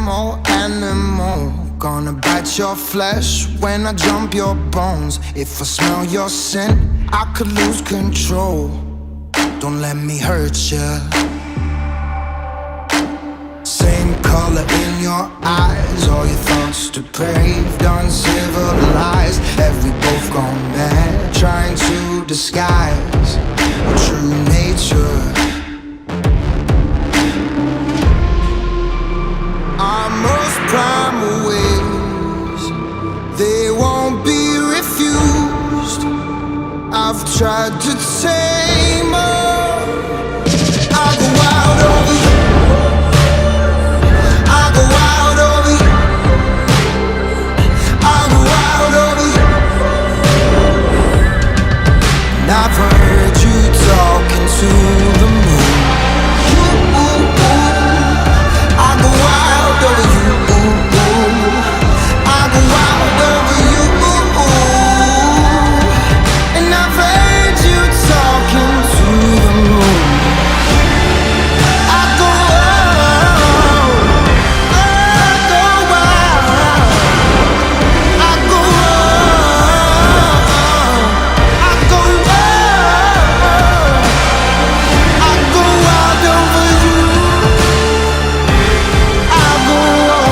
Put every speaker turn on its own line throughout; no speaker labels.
animal. Gonna bite your flesh when I jump your bones. If I smell your scent, I could lose control. Don't let me hurt you. Same color in your eyes, all your thoughts depraved, uncivilized. Have we both gone mad, trying to disguise our true nature? Our most primal ways, they won't be refused. I've tried to tame her. I go wild over you. I go wild over you. I go wild over you. And I've heard you talking to the moon. I go wild over you. I go wild over you. And I've heard you talking to the moon. I go wild. I go wild. I go wild. I go wild. I go wild over you. I go wild.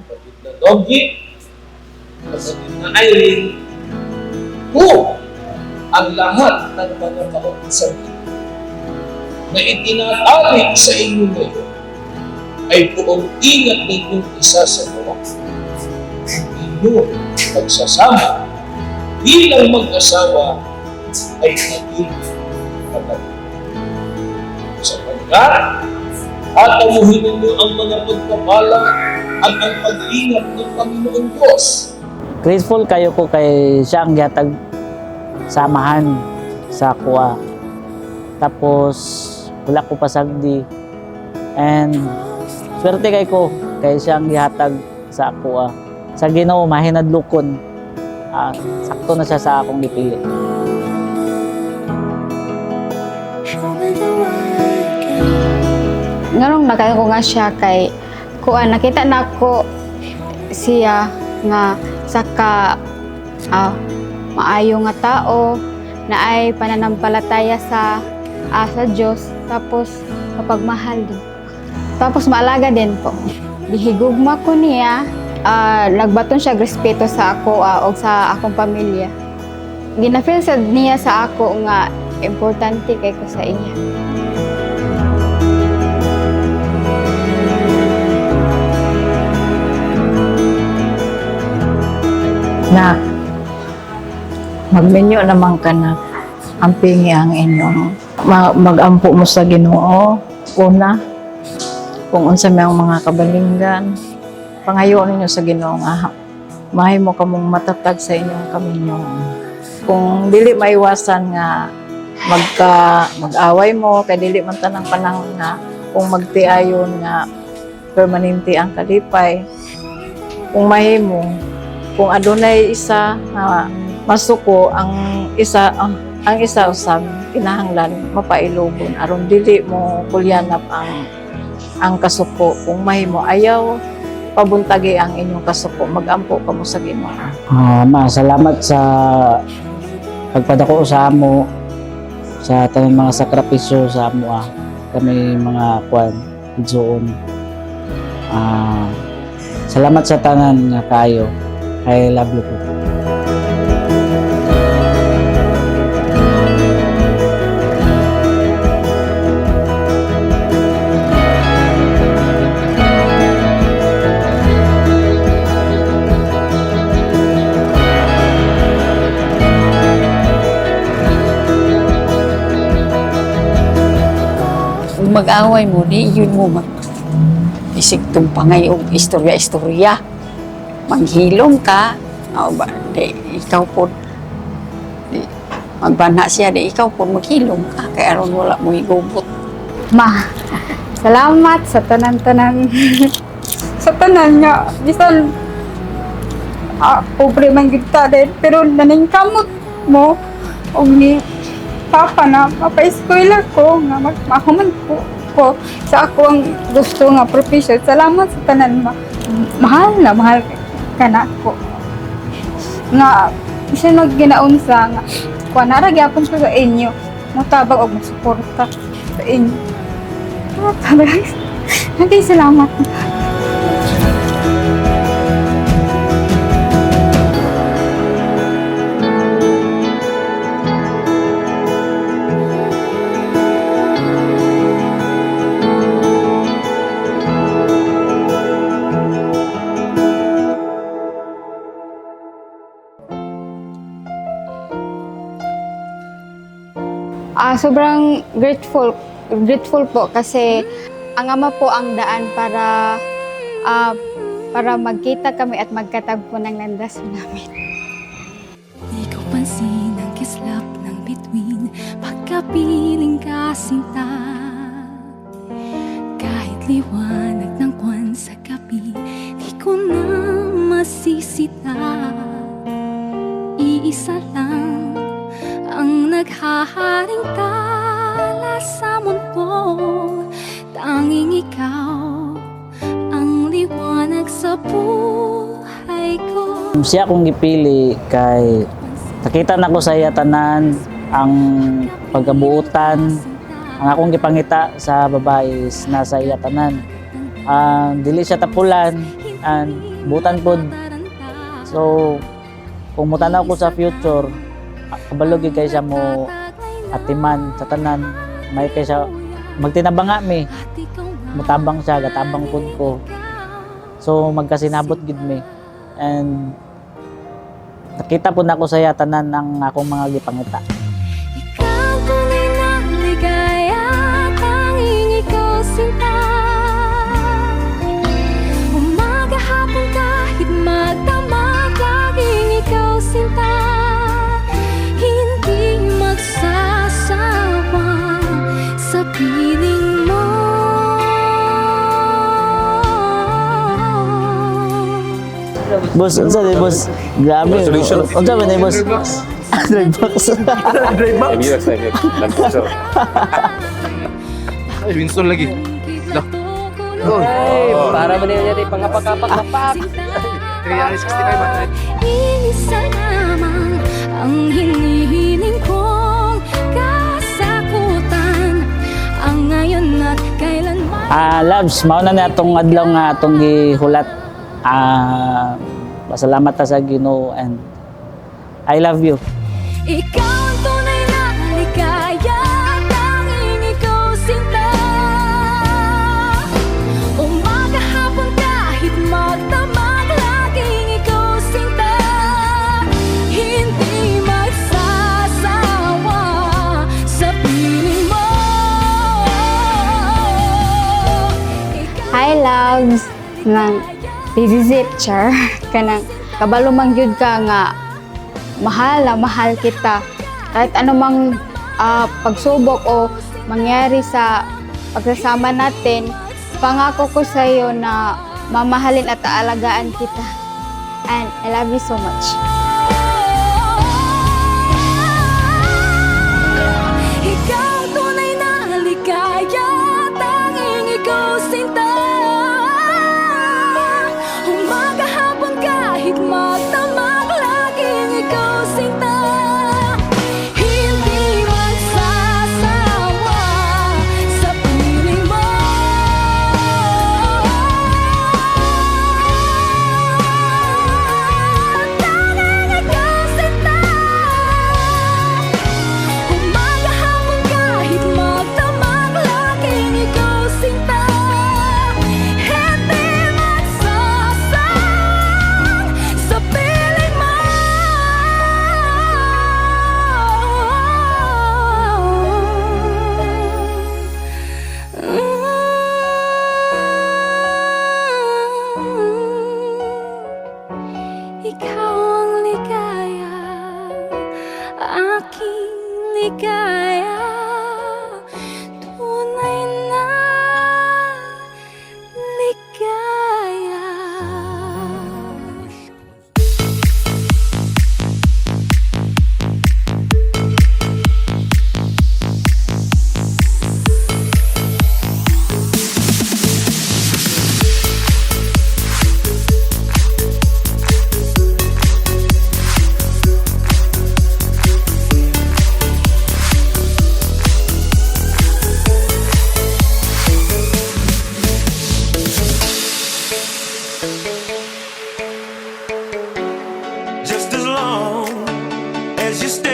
kapatid na Doggy, kapatid na Irene, kung ang lahat ng mga kautusan na itinatawag sa inyo ngayon ay buong ingat ninyong isa sa mga inyong pagsasama bilang mag-asawa ay naging kapatid. Sapagkat atamuhin ninyo ang mga pagpapala at ang pag-ingat ng Panginoon Diyos.
Grateful kayo ko kay siya ang gihatag samahan sa kuha. Tapos wala ko pasagdi. And swerte kay ko kay siya ang gihatag sa kuha. Sa Ginoo mahinadlukon. Sakto na siya sa akong gipili.
Ngarong nakain ko nga siya kay kuan nakita na ko siya nga saka maayo nga tao na ay pananampalataya sa Diyos, tapos kapagmahal din. Tapos maalaga din po. Gihigugma ko niya, nagbaton siya respeto sa ako o sa akong pamilya. Ginafeel sad niya sa ako nga importante kay ko sa iya.
Na magmenyo naman ka na ampingi ang inyong magampo mo sa Ginoo. Una, kung unsa may mga kabalinggan, pangayoon ninyo sa Ginoo nga mahay mo kamong matatag sa inyong kaminyo. Kung dili maiwasan nga mag-away mo, kay dili man tanang panahon na kung magtiayon nga permanente ang kalipay. Kung mahimo, kung adunay isa na masuko, ang isa usab kinahanglan mapailubon aron dili mo kulyanap ang kasuko. Kung mahimo ayaw pabuntagi ang inyong kasuko, magampo kamo sa Ginoo.
Salamat sa pagpadako sa amo, sa tanang mga sakripisyo sa amo. Kami mga kwan doon. Salamat sa tanan nga kayo. I love you po.
mag-away mo, di yun mo isig tumpangay o istorya-istorya. Maghilom ka, o ba, di, ikaw po, di, magbana siya, di ikaw po maghilom ka, kaya aron wala mo igubot.
Ma, salamat sa tanan-tanan. Sa tanan nga, bisan pobre man kita din, pero naningkamot mo o ni Papa na mapa-eskwela ko nga magmahuman ko sa ako ang gusto nga profession. Salamat sa tanan, ma. Mahal na mahal ka na ko. Nga, siya nagginaunsa nga, kung naragyapan ko sa inyo, mutabag o masuporta sa inyo. Naging salamat. Sobrang grateful po kasi ang Ama po ang daan para magkita kami at magkatagpo ng landas namin.
Di ko pansin ang kislap ng bituin, pagkapiling ka sinta. Kahit liwanag ng kwan sa gabi, di ko na masisita. Iisa lang ang naghaharing tala sa mundo, tanging ikaw ang liwanag sa buhay ko.
Siya akong gipili kay nakita na ko sa iya tanan ang pagkabuutan, ang akong gipangita sa babae is nasa iya tanan. Dili siya tapulan and butan pod. So kung mutanaw ko sa future, kabalo gid kay siya mo atiman sa tanan, may kay siya magtinabanga mi, mutabang siya, gatabang pud ko. So magkasinabot gid mi and nakita po na ko sa iya tanan ang akong mga gipangita.
Ikaw tunay na ligaya, tanging ikaw sinta. Umaga hapon kahit magdamag, laging ikaw sinta. Hindi magsasawa sa piling mo.
Boss, unsa ni boss? Grabe. Unsa man ni boss? Drive box.
Ay, Winston lagi. Dah.
Para ba niya di pangapak-apak-apak?
365 man.
Isa lamang ang hinihiling kong kasakutan, ang ngayon at kailanman.
Loves, mauna na atong adlaw nga atong gihulat. Pasalamat ta sa Ginoo and I love you.
Ikaw ang tunay na ligaya, tanging ikaw sinta. Umaga hapon kahit magdamag, laging ikaw sinta. Hindi magsasawa sa piling mo.
Hi, loves! Nang visit char kanang kabalo man gyud ka nga mahal na mahal kita kahit anumang pagsubok o mangyari sa pagsasama natin. Pangako ko sa iyo na mamahalin at aalagaan kita, and I love you so much.
Ikaw tunay na ligaya, tanging ikaw sinta. Umaga hapon kahit magdamag, laging ikaw sinta. Hindi magsasawa sa piling mo. Tanging ligaya, tunay na ligaya.
Just as long as you stay